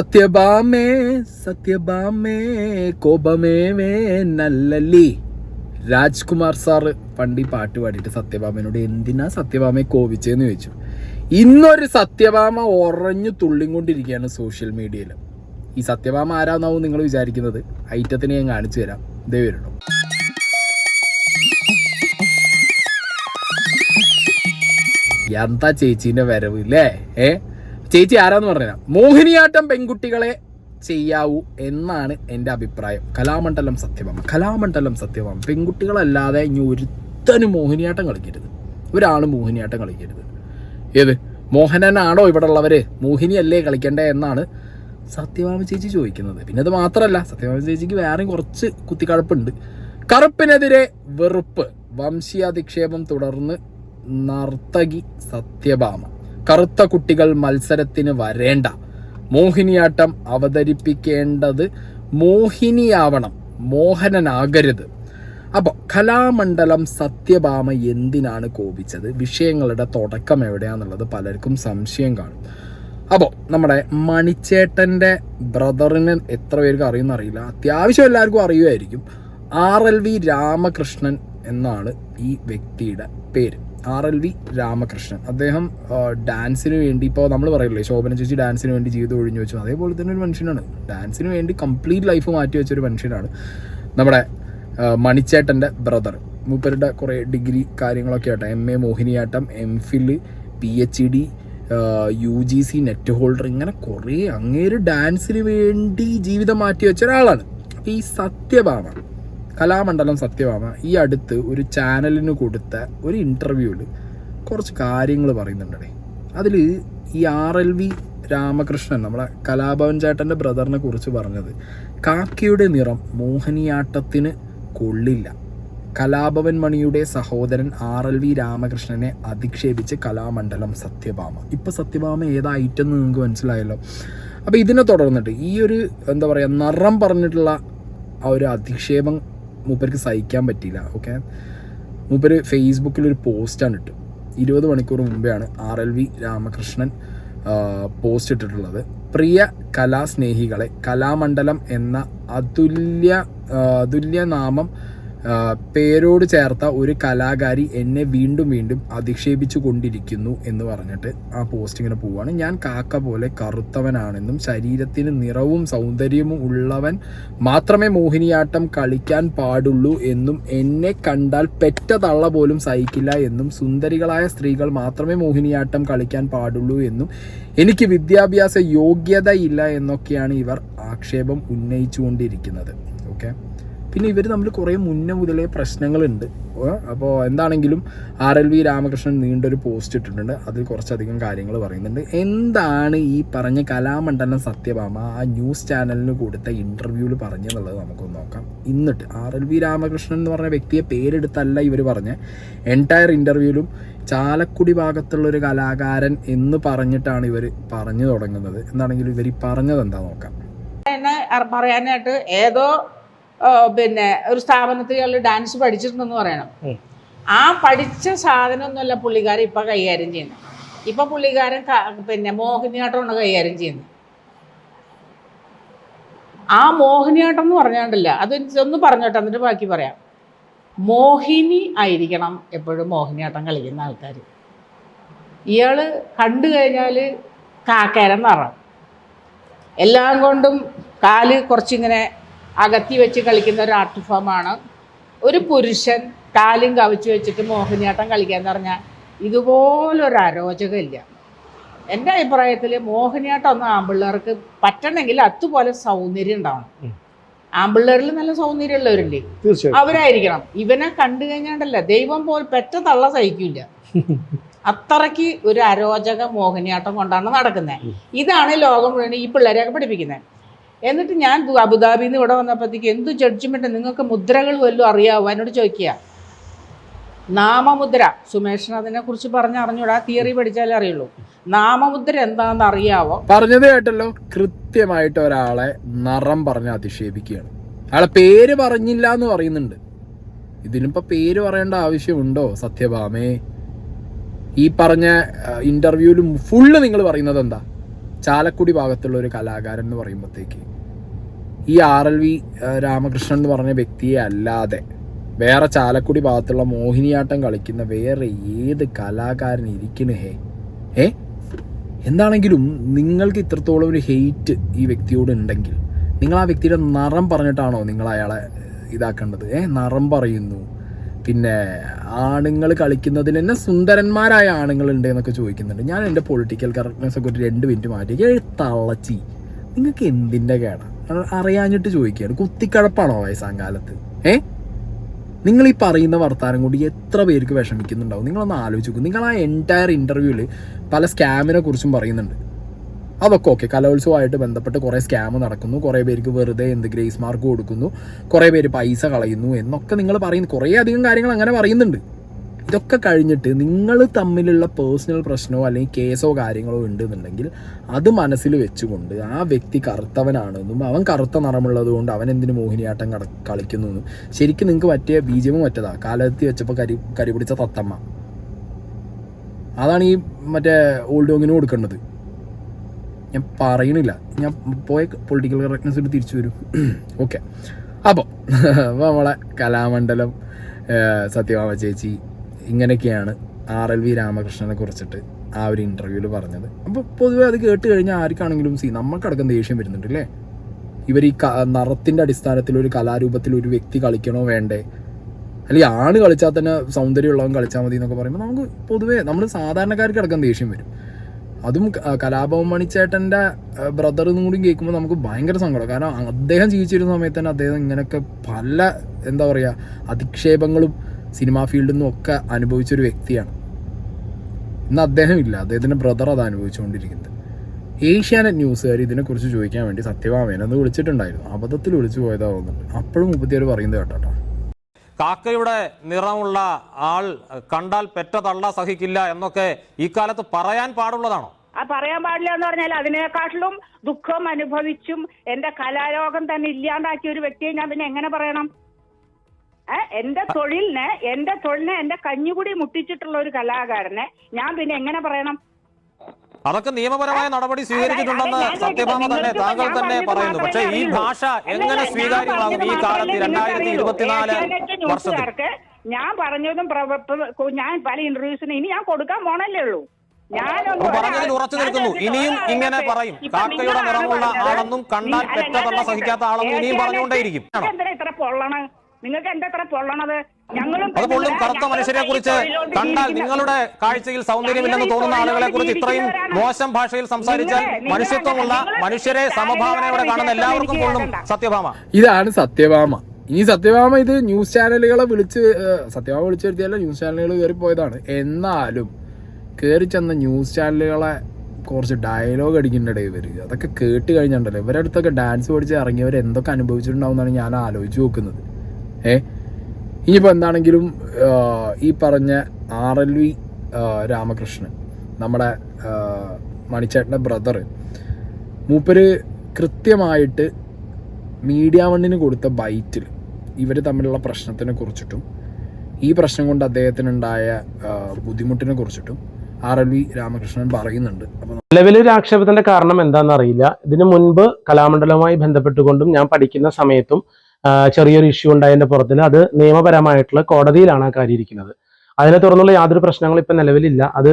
സത്യഭാമേ സത്യഭാമേ കോപമേ നല്ലല്ലേ. രാജ്കുമാർ സാറ് പണ്ട് ഈ പാട്ട് പാടിയിട്ട് സത്യഭാമനോട് എന്തിനാ സത്യഭാമയെ കോപിച്ചതെന്ന് ചോദിച്ചു. ഇന്നൊരു സത്യഭാമ ഉറഞ്ഞു തുള്ളിക്കൊണ്ടിരിക്കുകയാണ് സോഷ്യൽ മീഡിയയിൽ. ഈ സത്യഭാമ ആരാന്നാവും നിങ്ങൾ വിചാരിക്കുന്നത്? ഐറ്റത്തിനെ ഞാൻ കാണിച്ചു തരാം. ദേ വരണം. എന്താ ചേച്ചീന്റെ വരവ് അല്ലേ? ചേച്ചി ആരാന്ന് പറഞ്ഞാ മോഹിനിയാട്ടം പെൺകുട്ടികളെ ചെയ്യാവൂ എന്നാണ് എൻ്റെ അഭിപ്രായം. കലാമണ്ഡലം സത്യഭാമ പെൺകുട്ടികളല്ലാതെ ഇനി ഒരുത്തനും മോഹിനിയാട്ടം കളിക്കരുത്. ഒരാളും മോഹിനിയാട്ടം കളിക്കരുത്. ഏത് മോഹനനാണോ ഇവിടെ ഉള്ളവര്? മോഹിനിയല്ലേ കളിക്കണ്ടേ എന്നാണ് സത്യഭാമ ചേച്ചി ചോദിക്കുന്നത്. പിന്നെ അത് മാത്രമല്ല, സത്യഭാമ ചേച്ചിക്ക് വേറെയും കുറച്ച് കുത്തിക്കഴപ്പുണ്ട്. കറുപ്പിനെതിരെ വെറുപ്പ്, വംശീയാധിക്ഷേപം തുടർന്ന് നർത്തകി സത്യഭാമ. കറുത്ത കുട്ടികൾ മത്സരത്തിന് വരേണ്ട, മോഹിനിയാട്ടം അവതരിപ്പിക്കേണ്ടത് മോഹിനിയാവണം, മോഹനനാകരുത്. അപ്പോൾ കലാമണ്ഡലം സത്യഭാമ എന്തിനാണ് കോപിച്ചത്? വിഷയങ്ങളുടെ തുടക്കം എവിടെയാണെന്നുള്ളത് പലർക്കും സംശയം കാണും. അപ്പോൾ നമ്മുടെ മണിച്ചേട്ടൻ്റെ ബ്രദറിന് എത്ര പേർക്ക് അറിയുമെന്ന് അറിയില്ല, അത്യാവശ്യം എല്ലാവർക്കും അറിയുമായിരിക്കും. RLV രാമകൃഷ്ണൻ എന്നാണ് ഈ വ്യക്തിയുടെ പേര്. RLV രാമകൃഷ്ണൻ. അദ്ദേഹം ഡാൻസിന് വേണ്ടി, ഇപ്പോൾ നമ്മൾ പറയില്ലേ ശോഭന ചേച്ചി ഡാൻസിന് വേണ്ടി ജീവിതം ഒഴിഞ്ഞു വെച്ചു, അതേപോലെ തന്നെ ഒരു മനുഷ്യനാണ്. ഡാൻസിന് വേണ്ടി കംപ്ലീറ്റ് ലൈഫ് മാറ്റി വെച്ചൊരു മനുഷ്യനാണ് നമ്മുടെ മണിച്ചേട്ടൻ്റെ ബ്രദർ. മൂപ്പരുടെ കുറേ ഡിഗ്രി കാര്യങ്ങളൊക്കെ ആട്ടെ, MA Mohiniyattam, MPhil, PhD, UGC net holder, ഇങ്ങനെ കുറേ അങ്ങേര് ഡാൻസിന് വേണ്ടി ജീവിതം മാറ്റി വെച്ച ഒരാളാണ്. അപ്പോൾ ഈ സത്യഭാമ, കലാമണ്ഡലം സത്യഭാമ ഈ അടുത്ത് ഒരു ചാനലിന് കൊടുത്ത ഒരു ഇൻ്റർവ്യൂവിൽ കുറച്ച് കാര്യങ്ങൾ പറയുന്നുണ്ടേ. അതിൽ ഈ RLV രാമകൃഷ്ണൻ, നമ്മളെ കലാഭവൻ ചേട്ടൻ്റെ ബ്രദറിനെ കുറിച്ച് പറഞ്ഞത്, കാക്കയുടെ നിറം മോഹിനിയാട്ടത്തിന് കൊള്ളില്ല. കലാഭവൻ മണിയുടെ സഹോദരൻ RLV രാമകൃഷ്ണനെ അധിക്ഷേപിച്ച് കലാമണ്ഡലം സത്യഭാമ. ഇപ്പം സത്യഭാമ ഏതാ ഐറ്റം എന്ന് നിങ്ങൾക്ക് മനസ്സിലായല്ലോ. അപ്പോൾ ഇതിനെ തുടർന്നിട്ട് ഈ ഒരു എന്താ പറയുക, നിറം പറഞ്ഞിട്ടുള്ള ആ ഒരു അധിക്ഷേപം മൂപ്പർക്ക് സഹിക്കാൻ പറ്റിയില്ല. ഓക്കെ, മൂപ്പര് ഫേസ്ബുക്കിലൊരു പോസ്റ്റാണ് ഇട്ട്. 20 മണിക്കൂർ മുമ്പെയാണ് RLV രാമകൃഷ്ണൻ പോസ്റ്റ് ഇട്ടിട്ടുള്ളത്. പ്രിയ കലാസ്നേഹികളെ, കലാമണ്ഡലം എന്ന അതുല്യനാമം പേരോട് ചേർത്ത ഒരു കലാകാരി എന്നെ വീണ്ടും വീണ്ടും അധിക്ഷേപിച്ചു കൊണ്ടിരിക്കുന്നു എന്ന് പറഞ്ഞിട്ട് ആ പോസ്റ്റ് ഇങ്ങനെ പോവുകയാണ്. ഞാൻ കാക്ക പോലെ കറുത്തവനാണെന്നും ശരീരത്തിന് നിറവും സൗന്ദര്യവും ഉള്ളവൻ മാത്രമേ മോഹിനിയാട്ടം കളിക്കാൻ പാടുള്ളൂ എന്നും എന്നെ കണ്ടാൽ പെറ്റ തള്ള പോലും സഹിക്കില്ല എന്നും സുന്ദരികളായ സ്ത്രീകൾ മാത്രമേ മോഹിനിയാട്ടം കളിക്കാൻ പാടുള്ളൂ എന്നും എനിക്ക് വിദ്യാഭ്യാസ യോഗ്യതയില്ല എന്നൊക്കെയാണ് ഇവർ ആക്ഷേപം ഉന്നയിച്ചുകൊണ്ടിരിക്കുന്നത്. ഓക്കെ, പിന്നെ ഇവർ തമ്മിൽ കുറേ മുന്നേ മുതലേ പ്രശ്നങ്ങളുണ്ട്. അപ്പോൾ എന്താണെങ്കിലും RLV രാമകൃഷ്ണൻ നീണ്ടൊരു പോസ്റ്റ് ഇട്ടിട്ടുണ്ട്. അതിൽ കുറച്ചധികം കാര്യങ്ങൾ പറയുന്നുണ്ട്. എന്താണ് ഈ പറഞ്ഞ കലാമണ്ഡലം സത്യഭാമ ആ ന്യൂസ് ചാനലിന് കൊടുത്ത ഇൻ്റർവ്യൂവിൽ പറഞ്ഞെന്നുള്ളത് നമുക്കൊന്ന് നോക്കാം. എന്നിട്ട് RLV രാമകൃഷ്ണൻ എന്ന് പറഞ്ഞ വ്യക്തിയെ പേരെടുത്തല്ല ഇവർ പറഞ്ഞ എൻറ്റയർ ഇൻ്റർവ്യൂവിലും ചാലക്കുടി ഭാഗത്തുള്ളൊരു കലാകാരൻ എന്ന് പറഞ്ഞിട്ടാണ് ഇവർ പറഞ്ഞു തുടങ്ങുന്നത്. എന്താണെങ്കിലും ഇവർ പറഞ്ഞത് എന്താ നോക്കാം. പറയാനായിട്ട് ഏതോ പിന്നെ ഒരു സ്ഥാപനത്തിൽ ഡാൻസ് പഠിച്ചിട്ടുണ്ടെന്ന് പറയണം. ആ പഠിച്ച സാധനമൊന്നുമല്ല പുള്ളിക്കാരൻ ഇപ്പം കൈകാര്യം ചെയ്യുന്നത്. ഇപ്പം പുള്ളിക്കാരൻ പിന്നെ മോഹിനിയാട്ടമാണ് കൈകാര്യം ചെയ്യുന്നത്. ആ മോഹിനിയാട്ടം എന്ന് പറഞ്ഞാണ്ടല്ല, അത് ഒന്ന് പറഞ്ഞോട്ടെ, എന്നിട്ട് ബാക്കി പറയാം. മോഹിനി ആയിരിക്കണം എപ്പോഴും മോഹിനിയാട്ടം കളിക്കുന്ന ആൾക്കാർ. ഇയാൾ കണ്ടു കഴിഞ്ഞാൽ കാക്കേരം നിറം, എല്ലാം കൊണ്ടും കാല് കുറച്ചിങ്ങനെ അകത്തി വെച്ച് കളിക്കുന്ന ഒരു ആർട്ട് ഫോമാണ്. ഒരു പുരുഷൻ കാലും കവിച്ച് വെച്ചിട്ട് മോഹിനിയാട്ടം കളിക്കാന്ന് പറഞ്ഞാൽ ഇതുപോലൊരു അരോചകമില്ല. എൻ്റെ അഭിപ്രായത്തിൽ മോഹിനിയാട്ടം ഒന്നും ആമ്പിള്ളേർക്ക് പറ്റണമെങ്കിൽ അതുപോലെ സൗന്ദര്യം ഉണ്ടാവണം. ആമ്പിള്ളേരിൽ നല്ല സൗന്ദര്യമുള്ളവരില്ലേ, അവരായിരിക്കണം. ഇവനെ കണ്ടു കഴിഞ്ഞാണ്ടല്ല ദൈവം പോൽ പെറ്റ തള്ള സഹിക്കില്ല. അത്രയ്ക്ക് ഒരു അരോചക മോഹിനിയാട്ടം കൊണ്ടാണ് നടക്കുന്നത്. ഇതാണ് ലോകം മുഴുവൻ ഈ പിള്ളേരെയൊക്കെ പഠിപ്പിക്കുന്നത്. എന്നിട്ട് ഞാൻ അബുദാബിയിൽ നിന്ന് ഇവിടെ വന്നപ്പോഴത്തേക്ക് എന്ത് ജഡ്ജ്മെൻറ്റ്, നിങ്ങൾക്ക് മുദ്രകൾ വല്ലതും അറിയാവോ എന്നോട് ചോദിക്കുക. നാമമുദ്ര, സുമേഷിന് അതിനെക്കുറിച്ച് പറഞ്ഞറിഞ്ഞൂടാ, തിയറി പഠിച്ചാലേ അറിയുള്ളൂ. നാമമുദ്ര എന്താണെന്ന് അറിയാവോ? പറഞ്ഞത് കേട്ടല്ലോ, കൃത്യമായിട്ട് ഒരാളെ നിറം പറഞ്ഞ് അധിക്ഷേപിക്കുകയാണ്. അയാളെ പേര് പറഞ്ഞില്ല എന്ന് പറയുന്നുണ്ട്. ഇതിനിപ്പോൾ പേര് പറയേണ്ട ആവശ്യമുണ്ടോ സത്യഭാമേ? ഈ പറഞ്ഞ ഇൻ്റർവ്യൂവിൽ ഫുള്ള് നിങ്ങൾ പറയുന്നത് എന്താ? ചാലക്കുടി ഭാഗത്തുള്ള ഒരു കലാകാരൻ എന്ന് പറയുമ്പോഴത്തേക്ക് ഈ RLV രാമകൃഷ്ണൻ എന്ന് പറഞ്ഞ വ്യക്തിയെ അല്ലാതെ വേറെ ചാലക്കുടി ഭാഗത്തുള്ള മോഹിനിയാട്ടം കളിക്കുന്ന വേറെ ഏത് കലാകാരൻ ഇരിക്കണേ? എന്താണെങ്കിലും നിങ്ങൾക്ക് ഇത്രത്തോളം ഒരു ഹെയ്റ്റ് ഈ വ്യക്തിയോട് ഉണ്ടെങ്കിൽ നിങ്ങൾ ആ വ്യക്തിയുടെ നിറം പറഞ്ഞിട്ടാണോ നിങ്ങൾ അയാളെ ഇതാക്കേണ്ടത്? നിറം പറയുന്നു, പിന്നെ ആണുങ്ങൾ കളിക്കുന്നതിൽ തന്നെ സുന്ദരന്മാരായ ആണുങ്ങളുണ്ട് എന്നൊക്കെ ചോദിക്കുന്നുണ്ട്. ഞാൻ എൻ്റെ പൊളിറ്റിക്കൽ കറക്റ്റ്നെസ് ഒക്കെ ഒരു 2 മിനിറ്റ് മാറ്റി തള്ളച്ചി. നിങ്ങൾക്ക് എന്തിൻ്റെ കേടാ? അറിയാഞ്ഞിട്ട് ചോദിക്കുകയാണ്. കുത്തിക്കഴപ്പാണോ വയസ്സാം കാലത്ത്? നിങ്ങൾ ഈ പറയുന്ന വർത്താനം കൊണ്ട് എത്ര പേർക്ക് വിഷമിക്കുന്നുണ്ടാവും? നിങ്ങളൊന്ന് ആലോചിച്ച് നോക്കും. നിങ്ങൾ ആ എൻറ്റയർ ഇൻ്റർവ്യൂവിൽ പല സ്കാമിനെ കുറിച്ചും പറയുന്നുണ്ട്. അതൊക്കെ ഓക്കെ, കലോത്സവമായിട്ട് ബന്ധപ്പെട്ട് കുറേ സ്കാം നടക്കുന്നു, കുറേ പേർക്ക് വെറുതെ ഗ്രേസ് മാർക്ക് കൊടുക്കുന്നു, കുറേ പേര് പൈസ കളയുന്നു എന്നൊക്കെ നിങ്ങൾ പറയുന്നു. കുറേ അധികം കാര്യങ്ങൾ അങ്ങനെ പറയുന്നുണ്ട്. ഇതൊക്കെ കഴിഞ്ഞിട്ട് നിങ്ങൾ തമ്മിലുള്ള പേഴ്സണൽ പ്രശ്നമോ അല്ലെങ്കിൽ കേസോ കാര്യങ്ങളോ ഉണ്ടെന്നുണ്ടെങ്കിൽ അത് മനസ്സിൽ വെച്ചുകൊണ്ട് ആ വ്യക്തി കറുത്തവനാണെന്നും അവൻ കറുത്ത നിറമുള്ളത് കൊണ്ട് അവൻ എന്തിനു മോഹിനിയാട്ടം കളിക്കുന്നു എന്നും ശരിക്കും നിങ്ങൾക്ക് പറ്റിയ ബീജമും മറ്റേതാ കാലത്തി വെച്ചപ്പോൾ കരി പിടിച്ച തത്തമ്മ. അതാണ് ഈ മറ്റേ ഓൾഡ് ഡോങ്ങിന് കൊടുക്കേണ്ടത്. ഞാൻ പറയണില്ല, ഞാൻ പോയ പൊളിറ്റിക്കൽ കറക്റ്റ്നെസ്സിൽ തിരിച്ചു വരും. ഓക്കെ, അപ്പോൾ നമ്മളെ കലാമണ്ഡലം സത്യഭാമ ചേച്ചി ഇങ്ങനെയൊക്കെയാണ് RLV രാമകൃഷ്ണനെ കുറിച്ചിട്ട് ആ ഒരു ഇൻ്റർവ്യൂവിൽ പറഞ്ഞത്. അപ്പോൾ പൊതുവെ അത് കേട്ട് കഴിഞ്ഞാൽ ആർക്കാണെങ്കിലും നമുക്കടക്കം ദേഷ്യം വരുന്നുണ്ട് അല്ലേ? ഇവർ ഈ നിറത്തിൻ്റെ അടിസ്ഥാനത്തിൽ ഒരു കലാരൂപത്തിൽ ഒരു വ്യക്തി കളിക്കണോ വേണ്ടേ? അല്ലെങ്കിൽ ആണ് കളിച്ചാൽ തന്നെ സൗന്ദര്യമുള്ളവൻ കളിച്ചാൽ മതി എന്നൊക്കെ പറയുമ്പോൾ നമുക്ക് പൊതുവേ നമ്മൾ സാധാരണക്കാർക്ക് അടക്കം ദേഷ്യം വരും. അതും കലാഭവൻ മണിച്ചേട്ടൻ്റെ ബ്രദർ എന്നും കൂടി കേൾക്കുമ്പോൾ നമുക്ക് ഭയങ്കര സങ്കടം. കാരണം അദ്ദേഹം ജീവിച്ചിരുന്ന സമയത്ത് തന്നെ അദ്ദേഹം ഇങ്ങനെയൊക്കെ പല എന്താ പറയുക അധിക്ഷേപങ്ങളും സിനിമാ ഫീൽഡിൽ നിന്നും ഒക്കെ അനുഭവിച്ചൊരു വ്യക്തിയാണ്. ഇന്ന് അദ്ദേഹം ഇല്ല, അദ്ദേഹത്തിൻ്റെ ബ്രദർ അത് അനുഭവിച്ചുകൊണ്ടിരിക്കുന്നത്. ഏഷ്യാനെറ്റ് ന്യൂസുകാർ ഇതിനെക്കുറിച്ച് ചോദിക്കാൻ വേണ്ടി സത്യഭാമേനെ ഒന്ന് വിളിച്ചിട്ടുണ്ടായിരുന്നു. അബദ്ധത്തിൽ വിളിച്ചു പോയതാവുന്നുണ്ട്. അപ്പോഴും 34 പറയുന്നത് കേട്ടോ. കാക്കയുടെ നിറമുള്ള ആൾ കണ്ടാൽ പെറ്റ തള്ള സഹിക്കില്ല എന്നൊക്കെ ഈ കാലത്ത് പറയാൻ പാടുള്ളതാണോ? പറയാൻ പാടില്ല എന്ന് പറഞ്ഞാൽ അതിനേക്കാട്ടിലും ദുഃഖം അനുഭവിച്ചും എന്റെ കലാലോകം തന്നെ ഇല്ലാണ്ടാക്കിയ ഒരു വ്യക്തിയെ ഞാൻ പിന്നെ എങ്ങനെ പറയണം? എന്റെ തൊഴിലിനെ എന്റെ കഞ്ഞുകൂടി മുട്ടിച്ചിട്ടുള്ള ഒരു കലാകാരനെ ഞാൻ പിന്നെ എങ്ങനെ പറയണം? അതൊക്കെ നിയമപരമായ നടപടി സ്വീകരിച്ചിട്ടുണ്ടെന്ന് സത്യഭാമ തന്നെ താങ്കൾ തന്നെ പറയുന്നു. പക്ഷേ ഈ ഭാഷ എങ്ങനെ സ്വീകാര്യമാകും ഈ കാലത്ത് 2024 വർഷത്തിൽ? ഞാൻ പറഞ്ഞതും ഞാൻ പല ഇന്റർവ്യൂസിന് ഇനി ഞാൻ കൊടുക്കാൻ പോണല്ലേ ഉള്ളൂ. പറഞ്ഞതിൽ ഉറച്ചു നിൽക്കുന്നു. ഇനിയും ഇങ്ങനെ പറയും. കാക്കയുടെ നിറമുള്ള ആളെന്നും കണ്ടാൽ പെറ്റ തള്ള സഹിക്കാത്ത ആളെന്നും ഇനിയും പറഞ്ഞുകൊണ്ടേയിരിക്കും. എന്തിനാ ഇത്ര പൊള്ളണ? നിങ്ങൾക്ക് എന്താ ഇത്ര പൊള്ളണത്? അത് പൊള്ളും. കറുത്ത മനുഷ്യരെ കുറിച്ച് കണ്ടാൽ നിങ്ങളുടെ കാഴ്ചയിൽ സൗന്ദര്യമില്ലെന്ന് തോന്നുന്ന ആളുകളെ കുറിച്ച് ഇത്രയും മോശം ഭാഷയിൽ സംസാരിച്ചാൽ മനുഷ്യത്വമുള്ള മനുഷ്യരെ സമഭാവനയോടെ കാണുന്ന എല്ലാവർക്കും പൊള്ളും. സത്യഭാമ ഇതാണ് സത്യഭാമ. ഇനി സത്യഭാമ ഇത് ന്യൂസ് ചാനലുകളെ സത്യഭാമ വിളിച്ചു വരുത്തിയല്ല, ന്യൂസ് ചാനലുകൾ കയറി പോയതാണ്. എന്നാലും കയറി ചെന്ന ന്യൂസ് ചാനലുകളെ കുറച്ച് ഡയലോഗ് അടിക്കുന്നുണ്ട് ഇവർ. അതൊക്കെ കേട്ട് കഴിഞ്ഞിട്ടുണ്ടല്ലോ ഇവരുടെ അടുത്തൊക്കെ ഡാൻസ് പഠിച്ച് ഇറങ്ങിയവർ എന്തൊക്കെ അനുഭവിച്ചിട്ടുണ്ടാവും എന്നാണ് ഞാൻ ആലോചിച്ച് നോക്കുന്നത്. ഇനിയിപ്പോൾ എന്താണെങ്കിലും ഈ പറഞ്ഞ RLV രാമകൃഷ്ണൻ നമ്മുടെ മണിച്ചേട്ടൻ്റെ ബ്രദർ മൂപ്പര് കൃത്യമായിട്ട് മീഡിയ വണ്ണിന് കൊടുത്ത ബൈറ്റിൽ ഇവർ തമ്മിലുള്ള പ്രശ്നത്തിനെ കുറിച്ചിട്ടും ഈ പ്രശ്നം കൊണ്ട് അദ്ദേഹത്തിനുണ്ടായ ബുദ്ധിമുട്ടിനെ കുറിച്ചിട്ടും RLV രാമകൃഷ്ണൻ പറയുന്നുണ്ട്. അപ്പോൾ നിലവിലൊരു ആക്ഷേപത്തിന്റെ കാരണം എന്താണെന്ന് അറിയില്ല. ഇതിനു മുൻപ് കലാമണ്ഡലവുമായി ബന്ധപ്പെട്ടുകൊണ്ടും ഞാൻ പഠിക്കുന്ന സമയത്തും ചെറിയൊരു ഇഷ്യൂ ഉണ്ടായതിന്റെ പുറത്തിൽ അത് നിയമപരമായിട്ടുള്ള കോടതിയിലാണ് ആ കാര്യം ഇരിക്കുന്നത്. അതിനെ തുടർന്നുള്ള യാതൊരു പ്രശ്നങ്ങളും ഇപ്പൊ നിലവിലില്ല. അത്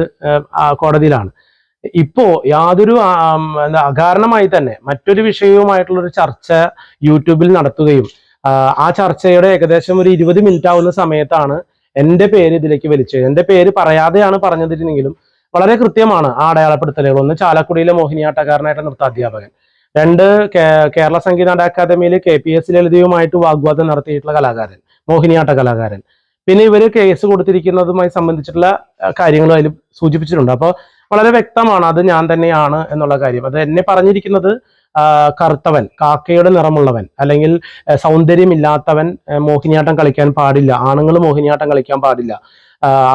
കോടതിയിലാണ്. ഇപ്പോ യാതൊരു അകാരണമായി തന്നെ മറ്റൊരു വിഷയവുമായിട്ടുള്ളൊരു ചർച്ച യൂട്യൂബിൽ നടത്തുകയും ആ ചർച്ചയുടെ ഏകദേശം ഒരു 20 മിനിറ്റ് ആവുന്ന സമയത്താണ് എന്റെ പേര് ഇതിലേക്ക് വലിച്ചത്. എന്റെ പേര് പറയാതെയാണ് പറഞ്ഞതിരുന്നെങ്കിലും വളരെ കൃത്യമാണ് ആ അടയാളപ്പെടുത്തലുകൾ. ഒന്ന് ചാലക്കുടിയിലെ മോഹിനിയാട്ടക്കാരനായിട്ട് നൃത്താധ്യാപകൻ, 2 കേരള സംഗീത അക്കാദമിയിൽ KPS ലളിതയുമായിട്ട് വാഗ്വാദം നടത്തിയിട്ടുള്ള കലാകാരൻ, മോഹിനിയാട്ട കലാകാരൻ. പിന്നെ ഇവര് കേസ് കൊടുത്തിരിക്കുന്നതുമായി സംബന്ധിച്ചിട്ടുള്ള കാര്യങ്ങളും അതിൽ സൂചിപ്പിച്ചിട്ടുണ്ട്. അപ്പോൾ വളരെ വ്യക്തമാണ് അത് ഞാൻ തന്നെയാണ് എന്നുള്ള കാര്യം. അത് എന്നെ പറഞ്ഞിരിക്കുന്നത് കറുത്തവൻ, കാക്കയുടെ നിറമുള്ളവൻ, അല്ലെങ്കിൽ സൗന്ദര്യമില്ലാത്തവൻ മോഹിനിയാട്ടം കളിക്കാൻ പാടില്ല, ആണുങ്ങൾ മോഹിനിയാട്ടം കളിക്കാൻ പാടില്ല.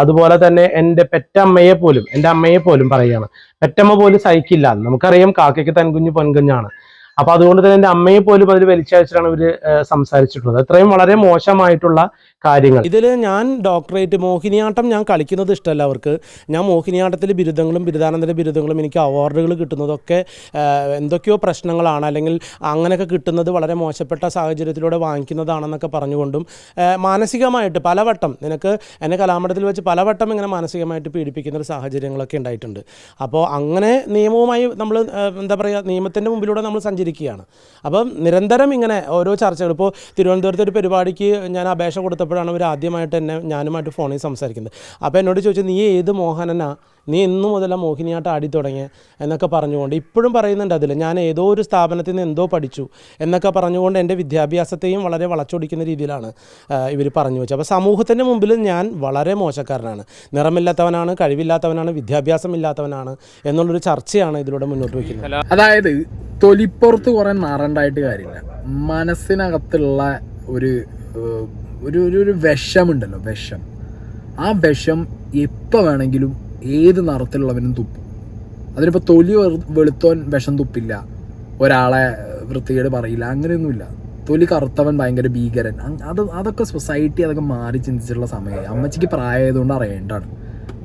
അതുപോലെ തന്നെ എൻ്റെ പെറ്റമ്മയെ പോലും പറയുകയാണ്, പെറ്റമ്മ പോലും സഹിക്കില്ല. നമുക്കറിയാം കാക്കയ്ക്ക് തൻകുഞ്ഞ് പൊൻകുഞ്ഞാണ്. അപ്പൊ അതുകൊണ്ട് തന്നെ എൻ്റെ അമ്മയെ പോലും അതിൽ വലിച്ചയച്ചിട്ടാണ് ഇവര് സംസാരിച്ചിട്ടുള്ളത്. അത്രയും വളരെ മോശമായിട്ടുള്ള കാര്യങ്ങൾ. ഇതിൽ ഞാൻ ഡോക്ടറേറ്റ് മോഹിനിയാട്ടം ഞാൻ കളിക്കുന്നത് ഇഷ്ടമല്ല അവർക്ക്. ഞാൻ മോഹിനിയാട്ടത്തിൽ ബിരുദങ്ങളും ബിരുദാനന്തര ബിരുദങ്ങളും എനിക്ക് അവാർഡുകൾ കിട്ടുന്നതൊക്കെ എന്തൊക്കെയോ പ്രശ്നങ്ങളാണ്, അല്ലെങ്കിൽ അങ്ങനെയൊക്കെ കിട്ടുന്നത് വളരെ മോശപ്പെട്ട സാഹചര്യത്തിലൂടെ വാങ്ങിക്കുന്നതാണെന്നൊക്കെ പറഞ്ഞുകൊണ്ടും മാനസികമായിട്ട് പലവട്ടം നിനക്ക് എന്നെ കലാമണ്ഡലത്തിൽ വെച്ച് പലവട്ടം ഇങ്ങനെ മാനസികമായിട്ട് പീഡിപ്പിക്കുന്ന ഒരു സാഹചര്യങ്ങളൊക്കെ ഉണ്ടായിട്ടുണ്ട്. അപ്പോൾ അങ്ങനെ നിയമവുമായി നമ്മൾ എന്താ പറയുക, നിയമത്തിൻ്റെ മുമ്പിലൂടെ നമ്മൾ സഞ്ചരിക്കുകയാണ്. അപ്പം നിരന്തരം ഇങ്ങനെ ഓരോ ചർച്ചകൾ, ഇപ്പോൾ തിരുവനന്തപുരത്ത് ഒരു പരിപാടിക്ക് ഞാൻ അപേക്ഷ കൊടുത്തപ്പോഴാണ് അവർ ആദ്യമായിട്ട് ഞാനുമായിട്ട് ഫോണിൽ സംസാരിക്കുന്നത്. അപ്പോൾ എന്നോട് ചോദിച്ചു, നീ ഏത് മോഹനനാ, നീ ഇന്നു മുതലാണ് മോഹിനിയാട്ടം ആടി തുടങ്ങിയ എന്നൊക്കെ പറഞ്ഞുകൊണ്ട് ഇപ്പോഴും പറയുന്നുണ്ട്. അതിൽ ഞാൻ ഏതോ ഒരു സ്ഥാപനത്തിൽ നിന്ന് എന്തോ പഠിച്ചു എന്നൊക്കെ പറഞ്ഞുകൊണ്ട് എൻ്റെ വിദ്യാഭ്യാസത്തെയും വളരെ വളച്ചൊടിക്കുന്ന രീതിയിലാണ് ഇവർ പറഞ്ഞു വെച്ചത്. അപ്പോൾ സമൂഹത്തിൻ്റെ മുമ്പിൽ ഞാൻ വളരെ മോശക്കാരനാണ്, നിറമില്ലാത്തവനാണ്, കഴിവില്ലാത്തവനാണ്, വിദ്യാഭ്യാസം ഇല്ലാത്തവനാണ് എന്നുള്ളൊരു ചർച്ചയാണ് ഇതിലൂടെ മുന്നോട്ട് വയ്ക്കുന്നത്. അതായത് തൊലിപ്പുറത്ത് കുറേ നിറണ്ടായിട്ട് കാര്യമില്ല, മനസ്സിനകത്തുള്ള ഒരു വിഷമുണ്ടല്ലോ, വിഷം. ആ വിഷം എപ്പോൾ വേണമെങ്കിലും ഏത് നിറത്തിലുള്ളവനും തുപ്പും. അതിനിപ്പോൾ തൊലി വെളുത്തോൻ വിഷം തുപ്പില്ല, ഒരാളെ വൃത്തികേട് പറയില്ല, അങ്ങനെയൊന്നുമില്ല. തൊലി കറുത്തവൻ ഭയങ്കര ഭീകരൻ, അതൊക്കെ സൊസൈറ്റി അതൊക്കെ മാറി ചിന്തിച്ചിട്ടുള്ള സമയമായി. അമ്മച്ചിക്ക് പ്രായമായതുകൊണ്ട് അറിയേണ്ടതാണ്.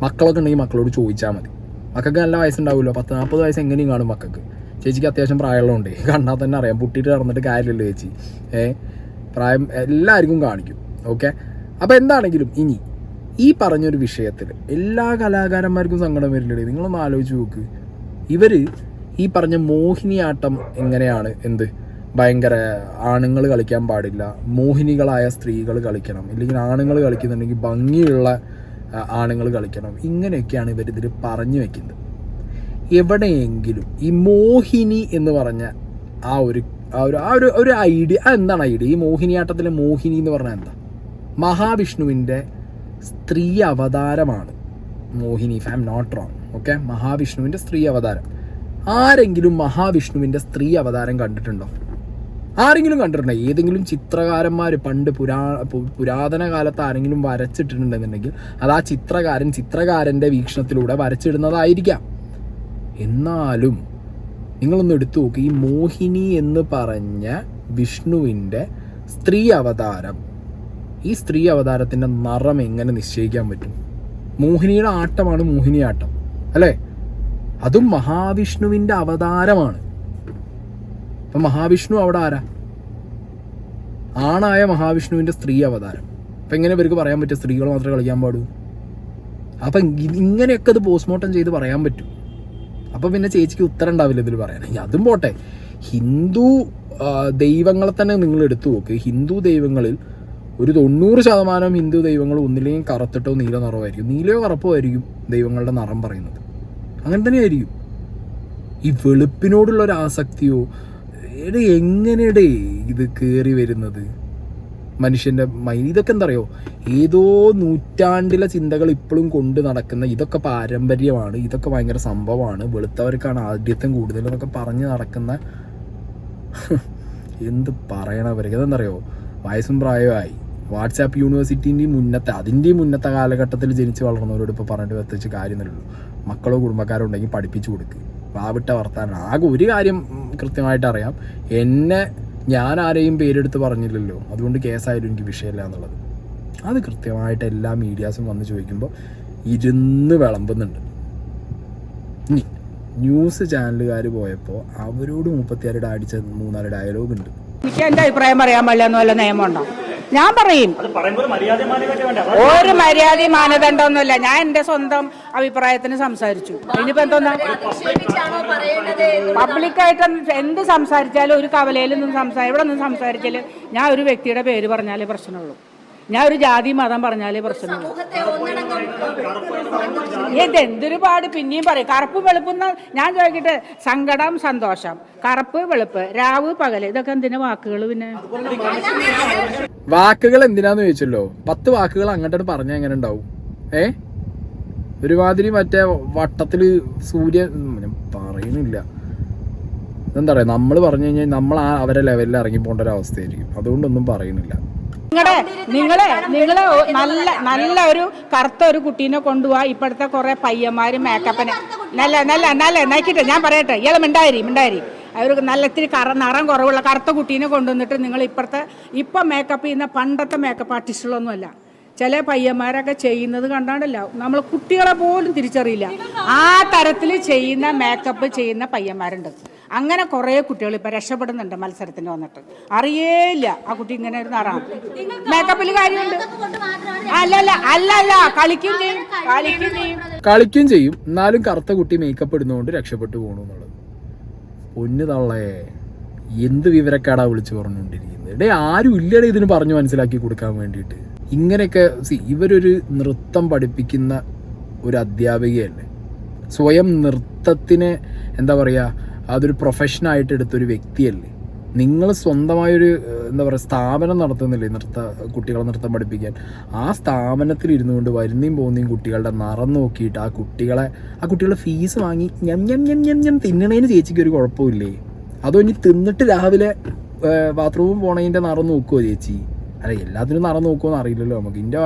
മക്കളൊക്കെ ഉണ്ടെങ്കിൽ മക്കളോട് ചോദിച്ചാൽ മതി. മക്കൾക്ക് നല്ല വയസ്സുണ്ടാവുമല്ലോ, 40-40 വയസ്സ് എങ്ങനെയും കാണും മക്കൾക്ക്. ചേച്ചിക്ക് അത്യാവശ്യം പ്രായമുള്ളതുകൊണ്ട് കണ്ടാൽ തന്നെ അറിയാം, പുട്ടിയിട്ട് നടന്നിട്ട് കാര്യമില്ലല്ലോ ചേച്ചി. പ്രായം എല്ലാവർക്കും കാണിക്കും. ഓക്കെ, അപ്പോൾ എന്താണെങ്കിലും ഇനി ഈ പറഞ്ഞൊരു വിഷയത്തിൽ എല്ലാ കലാകാരന്മാർക്കും സങ്കടം വരില്ലേ? നിങ്ങളൊന്ന് ആലോചിച്ച് നോക്ക്. ഇവർ ഈ പറഞ്ഞ മോഹിനിയാട്ടം എങ്ങനെയാണ്, ഭയങ്കര ആണുങ്ങൾ കളിക്കാൻ പാടില്ല, മോഹിനികളായ സ്ത്രീകൾ കളിക്കണം, ഇല്ലെങ്കിൽ ആണുങ്ങൾ കളിക്കുന്നുണ്ടെങ്കിൽ ഭംഗിയുള്ള ആണുങ്ങൾ കളിക്കണം, ഇങ്ങനെയൊക്കെയാണ് ഇവരിതിൽ പറഞ്ഞു വെക്കുന്നത്. എവിടെയെങ്കിലും ഈ മോഹിനി എന്ന് പറഞ്ഞ ആ ഒരു ഐഡിയ, എന്താണ് ഐഡിയ? ഈ മോഹിനിയാട്ടത്തിലെ മോഹിനി എന്ന് പറഞ്ഞാൽ എന്താ? മഹാവിഷ്ണുവിൻ്റെ സ്ത്രീ അവതാരമാണ് Mohini, if I am not wrong. Okay, മഹാവിഷ്ണുവിൻ്റെ സ്ത്രീ അവതാരം. ആരെങ്കിലും മഹാവിഷ്ണുവിൻ്റെ സ്ത്രീ അവതാരം കണ്ടിട്ടുണ്ടോ? ആരെങ്കിലും കണ്ടിട്ടുണ്ടോ? ഏതെങ്കിലും ചിത്രകാരന്മാർ പണ്ട് പുരാതന കാലത്ത് ആരെങ്കിലും വരച്ചിട്ടുണ്ടെന്നുണ്ടെങ്കിൽ അത് ആ ചിത്രകാരൻ്റെ വീക്ഷണത്തിലൂടെ വരച്ചിടുന്നതായിരിക്കാം. എന്നാലും നിങ്ങളൊന്ന് എടുത്തു നോക്ക്, ഈ മോഹിനി എന്ന് പറഞ്ഞ വിഷ്ണുവിൻ്റെ സ്ത്രീ അവതാരം, ഈ സ്ത്രീ അവതാരത്തിൻ്റെ നിറം എങ്ങനെ നിശ്ചയിക്കാൻ പറ്റും? മോഹിനിയുടെ ആട്ടമാണ് മോഹിനിയാട്ടം അല്ലേ? അതും മഹാവിഷ്ണുവിൻ്റെ അവതാരമാണ്. അപ്പം മഹാവിഷ്ണു അവിടെ ആരാ? ആണായ മഹാവിഷ്ണുവിൻ്റെ സ്ത്രീ അവതാരം. അപ്പം എങ്ങനെ ഇവർക്ക് പറയാൻ പറ്റും സ്ത്രീകൾ മാത്രമേ കളിക്കാൻ പാടൂ? അപ്പം ഇങ്ങനെയൊക്കെ അത് പോസ്റ്റ്മോർട്ടം ചെയ്ത് പറയാൻ പറ്റും. അപ്പോൾ പിന്നെ ചേച്ചിക്ക് ഉത്തരം ഉണ്ടാവില്ല ഇതിൽ പറയാൻ. അതും പോട്ടെ, ഹിന്ദു ദൈവങ്ങളെ തന്നെ നിങ്ങൾ എടുത്തു നോക്ക്. ഹിന്ദു ദൈവങ്ങളിൽ ഒരു 90% ഹിന്ദു ദൈവങ്ങൾ ഒന്നില്ലെങ്കിൽ കറുത്തിട്ടോ നീല നിറമായിരിക്കും, നീലയോ കറുപ്പോ ആയിരിക്കും ദൈവങ്ങളുടെ നിറം പറയുന്നത്. അങ്ങനെ തന്നെയായിരിക്കും. ഈ വെളുപ്പിനോടുള്ളൊരു ആസക്തിയോ എങ്ങനെയുടെ ഇത് കയറി വരുന്നത് മനുഷ്യൻ്റെ മൈൻഡ്? ഇതൊക്കെ എന്താ പറയുക, ഏതോ നൂറ്റാണ്ടിലെ ചിന്തകൾ ഇപ്പോഴും കൊണ്ട് നടക്കുന്ന, ഇതൊക്കെ പാരമ്പര്യമാണ്, ഇതൊക്കെ ഭയങ്കര സംഭവമാണ്, വെളുത്തവർക്കാണ് ആദ്യത്വം കൂടുതൽ എന്നൊക്കെ പറഞ്ഞ് നടക്കുന്ന എന്ത് പറയണവർക്ക്. അതെന്താ പറയുക, വയസ്സും പ്രായമായി, വാട്സാപ്പ് യൂണിവേഴ്സിറ്റിൻ്റെയും മുന്നത്തെ കാലഘട്ടത്തിൽ ജനിച്ച് വളർന്നവരോട് ഇപ്പോൾ പറഞ്ഞിട്ട് പ്രത്യേകിച്ച് കാര്യമൊന്നുമില്ലല്ലോ. മക്കളോ കുടുംബക്കാരോ ഉണ്ടെങ്കിൽ പഠിപ്പിച്ചു കൊടുക്കുക. പാവിട്ട വർത്താനം. ആകെ ഒരു കാര്യം കൃത്യമായിട്ട് അറിയാം, ഞാൻ ആരെയും പേരെടുത്ത് പറഞ്ഞില്ലല്ലോ, അതുകൊണ്ട് കേസായാലും എനിക്ക് വിഷയമില്ല എന്നുള്ളത്. അത് കൃത്യമായിട്ട് എല്ലാ മീഡിയാസും വന്ന് ചോദിക്കുമ്പോൾ ഇരുന്ന് വിളമ്പുന്നുണ്ട്. ഇനി ന്യൂസ് ചാനലുകാർ പോയപ്പോൾ അവരോട് 36 അടിച്ച 3-4 ഡയലോഗ് ഉണ്ട്. എനിക്ക് എൻ്റെ അഭിപ്രായം പറയാൻ പാടില്ലെന്ന് വല്ല നിയമമുണ്ടോ? ഞാൻ പറയും. ഒരു മര്യാദയും മാനദണ്ഡമൊന്നുമില്ല. ഞാൻ എൻ്റെ സ്വന്തം അഭിപ്രായത്തിന് സംസാരിച്ചു. ഇനിയിപ്പോൾ എന്തോന്നാ പബ്ലിക്കായിട്ട് എന്ത് സംസാരിച്ചാലും, ഒരു കവലയിലൊന്നും ഇവിടെ ഒന്നും സംസാരിച്ചാൽ ഞാൻ ഒരു വ്യക്തിയുടെ പേര് പറഞ്ഞാലേ പ്രശ്നമുള്ളൂ, ഞാൻ ഒരു ജാതി മതം പറഞ്ഞാലേ പ്രശ്നമുള്ളൂ. ഇതെന്തൊരു പാട് പിന്നെയും പറയും. കറുപ്പ് വെളുപ്പെന്ന് ഞാൻ ചോദിക്കട്ടെ, സങ്കടം സന്തോഷം, കറുപ്പ് വെളുപ്പ്, രാവ് പകല്, ഇതൊക്കെ എന്തിനാ വാക്കുകൾ? പിന്നെ വാക്കുകൾ എന്തിനാന്ന് ചോദിച്ചല്ലോ. 10 വാക്കുകൾ അങ്ങോട്ട് പറഞ്ഞാൽ എങ്ങനെ ഉണ്ടാവും? ഒരുമാതിരി മറ്റേ വട്ടത്തില് സൂര്യൻ പറയുന്നില്ല. എന്താ പറയുക, നമ്മൾ പറഞ്ഞു കഴിഞ്ഞാൽ നമ്മൾ അവരെ ലെവലിൽ ഇറങ്ങി പോകേണ്ട ഒരു അവസ്ഥയായിരിക്കും. അതുകൊണ്ടൊന്നും പറയുന്നില്ല. നിങ്ങളെ നല്ല ഒരു കറുത്ത ഒരു കുട്ടീനെ കൊണ്ടുപോവാ. ഇപ്പോഴത്തെ കുറെ പയ്യന്മാര് മേക്കപ്പിന് നല്ല നോക്കിട്ടെ ഞാൻ പറയട്ടെ, ഇയാള് മിണ്ടായി ഒരു നല്ല ഇത്തിരി നിറം കുറവുള്ള കറുത്ത കുട്ടീനെ കൊണ്ടുവന്നിട്ട് നിങ്ങൾ ഇപ്പം മേക്കപ്പ് ചെയ്യുന്ന പണ്ടത്തെ മേക്കപ്പ് ആർട്ടിസ്റ്റുകളൊന്നുമല്ല. ചില പയ്യന്മാരൊക്കെ ചെയ്യുന്നത് കണ്ടാണ്ടല്ല നമ്മൾ കുട്ടികളെ പോലും തിരിച്ചറിയില്ല. ആ തരത്തിൽ ചെയ്യുന്ന മേക്കപ്പ് ചെയ്യുന്ന പയ്യന്മാരുണ്ട്. അങ്ങനെ കുറേ കുട്ടികൾ ഇപ്പം രക്ഷപ്പെടുന്നുണ്ട് മത്സരത്തിന് വന്നിട്ട്. അറിയേയില്ല ആ കുട്ടി ഇങ്ങനെ ഒരു നിറം മേക്കപ്പിൽ കാര്യമുണ്ട്. അല്ലല്ല കളിക്കും ചെയ്യും. എന്നാലും കറുത്ത കുട്ടി മേക്കപ്പ് ഇടുന്നതുകൊണ്ട് രക്ഷപ്പെട്ടു പോകണു എന്നുള്ളത്. പൊന്നു തള്ളേ, എന്ത് വിവരക്കാടാ വിളിച്ചു പറഞ്ഞുകൊണ്ടിരിക്കുന്നത്. ഇടേ ആരും ഇല്ലടേ ഇതിന് പറഞ്ഞു മനസ്സിലാക്കി കൊടുക്കാൻ വേണ്ടിയിട്ട്. ഇങ്ങനെയൊക്കെ ഇവരൊരു നൃത്തം പഠിപ്പിക്കുന്ന ഒരു അധ്യാപികയല്ലേ, സ്വയം നൃത്തത്തിനെ എന്താ പറയുക അതൊരു പ്രൊഫഷനായിട്ട് എടുത്തൊരു വ്യക്തിയല്ലേ. നിങ്ങൾ സ്വന്തമായൊരു എന്താ പറയുക സ്ഥാപനം നടത്തുന്നില്ലേ കുട്ടികളെ നൃത്തം പഠിപ്പിക്കാൻ. ആ സ്ഥാപനത്തിൽ ഇരുന്നു കൊണ്ട് വരുന്നേയും പോകുന്നേയും കുട്ടികളുടെ നിറം നോക്കിയിട്ട് ആ കുട്ടികളുടെ ഫീസ് വാങ്ങി ഞം തിന്നണേന് ചേച്ചിക്ക് ഒരു കുഴപ്പമില്ലേ? അതോ ഇനി തിന്നിട്ട് രാവിലെ ബാത്റൂമിൽ പോണതിൻ്റെ നിറം നോക്കുമോ ചേച്ചി? അല്ല, എല്ലാത്തിനും നിറം നോക്കുമെന്ന് അറിയില്ലല്ലോ നമുക്ക്. ഇതിൻ്റെ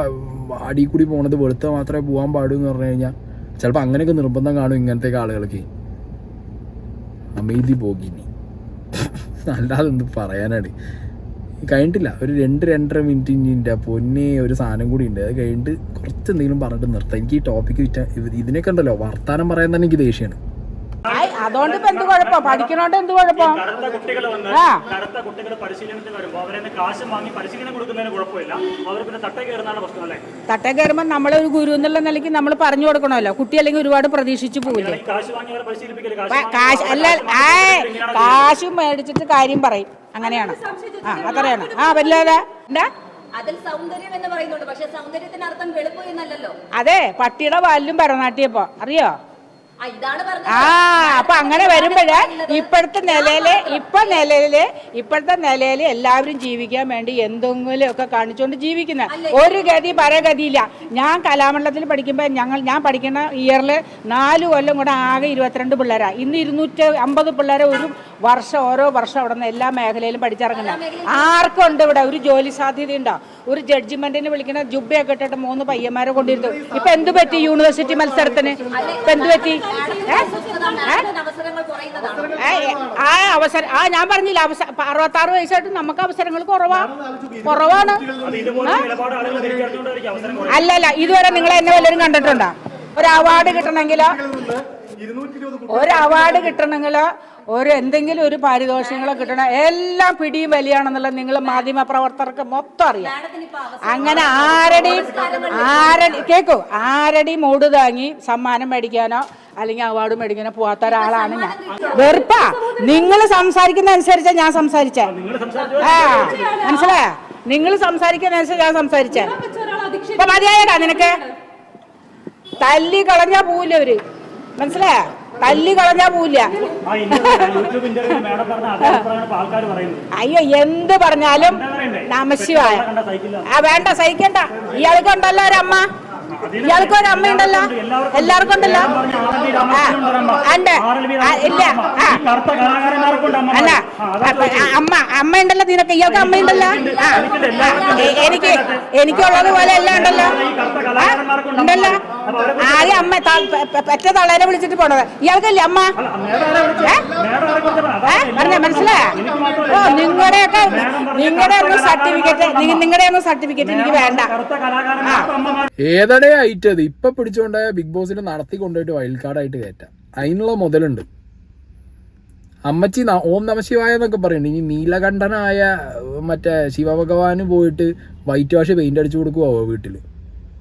അടിയിൽ കൂടി പോണത് വെളുത്ത മാത്രമേ പോകാൻ പാടൂ എന്ന് പറഞ്ഞു കഴിഞ്ഞാൽ ചിലപ്പോൾ അങ്ങനെയൊക്കെ നിർബന്ധം കാണും ഇങ്ങനത്തെ ആളുകൾക്ക്. അമേദി ഭോഗിനി അല്ലാതെ എന്ത് പറയാനാണ്. കഴിഞ്ഞിട്ടില്ല, ഒരു 2-2.5 മിനിറ്റ് ഇൻ്റെ പൊന്നെ ഒരു സാധനം കൂടി ഉണ്ട്. അത് കഴിഞ്ഞിട്ട് കുറച്ച് എന്തെങ്കിലും പറഞ്ഞിട്ട് നിർത്താം. എനിക്ക് ഈ ടോപ്പിക്ക് ഇതിനൊക്കെ ഉണ്ടല്ലോ വർത്താനം പറയാൻ തന്നെ എനിക്ക് ദേഷ്യമാണ്. അതുകൊണ്ട് ഇപ്പൊ എന്ത് കുഴപ്പം? പഠിക്കണോണ്ട് എന്ത് കുഴപ്പം? തട്ടേ കയറുമ്പോ നമ്മളൊരു ഗുരു എന്നുള്ള നിലയ്ക്ക് നമ്മൾ പറഞ്ഞു കൊടുക്കണമല്ലോ. കുട്ടി അല്ലെങ്കിൽ ഒരുപാട് പ്രതീക്ഷിച്ചു പോവില്ലേ? കാശ് മേടിച്ചിട്ട് കാര്യം പറയും. അങ്ങനെയാണ്. അത്രയാണ്. വല്ലാതെ അതെ, പട്ടിയുടെ പാലിലും ഭരതനാട്യപ്പോ അറിയോ? അപ്പൊ അങ്ങനെ വരുമ്പോഴേ ഇപ്പോഴത്തെ നിലയില് എല്ലാവരും ജീവിക്കാൻ വേണ്ടി എന്തെങ്കിലും ഒക്കെ കാണിച്ചുകൊണ്ട് ജീവിക്കുന്ന ഒരു ഗതി പരഗതിയില്ല. ഞാൻ കലാമണ്ഡലത്തിൽ പഠിക്കുമ്പോൾ ഞാൻ പഠിക്കുന്ന ഇയറിൽ 4 കൊല്ലം കൂടെ ആകെ 22 പിള്ളേരാ. ഇന്ന് 250 പിള്ളേരെ ഓരോ വർഷം അവിടെ നിന്ന് എല്ലാ മേഖലയിലും പഠിച്ചിറങ്ങുന്ന ആർക്കും ഉണ്ട്. ഇവിടെ ഒരു ജോലി സാധ്യത ഉണ്ടോ? ഒരു ജഡ്ജിമെന്റിന് വിളിക്കുന്ന ജുബയൊക്കെ ഇട്ടിട്ട് 3 പയ്യന്മാരെ കൊണ്ടിരുന്നു. ഇപ്പൊ എന്ത് പറ്റി? യൂണിവേഴ്സിറ്റി മത്സരത്തിന് ഇപ്പൊ എന്ത് പറ്റി? അവസരം ഞാൻ പറഞ്ഞില്ല, 66 വയസ്സായിട്ട് നമുക്ക് അവസരങ്ങൾ കുറവാണ്. അല്ലല്ല, ഇതുവരെ നിങ്ങൾ എന്നെ വല്ലവരും കണ്ടിട്ടുണ്ടോ? ഒരു അവാർഡ് കിട്ടണമെങ്കിലോ എന്തെങ്കിലും ഒരു പാരിതോഷികങ്ങളോ കിട്ടണം. എല്ലാം പിടിയും വലിയാണെന്നുള്ളത് നിങ്ങൾ മാധ്യമ പ്രവർത്തകർക്ക് മൊത്തം അറിയാം. അങ്ങനെ ആരുടെയും മൂട് താങ്ങി സമ്മാനം മേടിക്കാനോ അല്ലെങ്കിൽ അവാർഡ് മേടിക്കാനോ പോവാത്ത ഒരാളാണ് ഞാൻ. വെറുപ്പാ നിങ്ങൾ സംസാരിക്കുന്ന അനുസരിച്ചാ ഞാൻ സംസാരിച്ചേ. മനസ്സിലായ? നിങ്ങൾ സംസാരിക്കുന്ന അനുസരിച്ച് ഞാൻ സംസാരിച്ചേ. ഇപ്പൊ മതിയായടാ നിനക്ക്? തല്ലി കളഞ്ഞാ പോവില്ല അവര്. മനസ്സിലായ? തല്ലി കളഞ്ഞാ പോവില്ല. അയ്യോ, എന്ത് പറഞ്ഞാലും നമശിവായ. വേണ്ട, സഹിക്കണ്ട. ഇയാൾക്കുണ്ടല്ലോ ഒരമ്മ, ഇയാൾക്ക് ഒരു അമ്മ ഉണ്ടല്ലോ, എല്ലാവർക്കും ഉണ്ടല്ലോ. ഇല്ല, അല്ല അമ്മ ഉണ്ടല്ലോ നിനക്ക്. ഇയാൾക്ക് അമ്മ ഉണ്ടല്ലോ. എനിക്കുള്ളത് പോലെ എല്ലാം ഉണ്ടല്ലോ. ആരെയും അമ്മ പെറ്റ തള്ളേനെ വിളിച്ചിട്ട് പോണത് ഇയാൾക്കല്ലേ അമ്മ? പറഞ്ഞ മനസ്സിലായോ? നിങ്ങളുടെ ഒന്നും സർട്ടിഫിക്കറ്റ് എനിക്ക് വേണ്ട. ഏതടേ ആയിട്ടത് ഇപ്പൊ പിടിച്ചുകൊണ്ടായ ബിഗ് ബോസിനെ നടത്തി കൊണ്ടുപോയിട്ട് വൈൽഡ് കാർഡായിട്ട് കയറ്റാം. അതിനുള്ള മുതലുണ്ട്. അമ്മച്ചി ഓം നമശിവായ എന്നൊക്കെ പറയുന്നുണ്ട്. ഇനി നീലകണ്ഠനായ മറ്റേ ശിവഭഗവാന് പോയിട്ട് വൈറ്റ് വാഷ് പെയിന്റ് അടിച്ചു കൊടുക്കുവോ വീട്ടിൽ?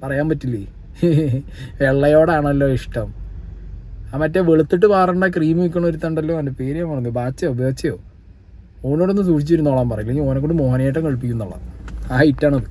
പറയാൻ പറ്റില്ലേ. വെള്ളയോടാണല്ലോ ഇഷ്ടം. മറ്റേ വെളുത്തിട്ട് പാറേണ്ട ക്രീം വിൽക്കണ ഒരുത്തണ്ടല്ലോ, എൻ്റെ പേര് ഞാൻ പറഞ്ഞു, ബാച്ചയോ ഓനോടൊന്ന് സൂക്ഷിച്ചിരുന്നോളാൻ പറയില്ലെങ്കിൽ ഓനെ കൊണ്ട് മോഹനേട്ടം കളിപ്പിക്കുന്നുള്ള ആ ഹിറ്റാണത്.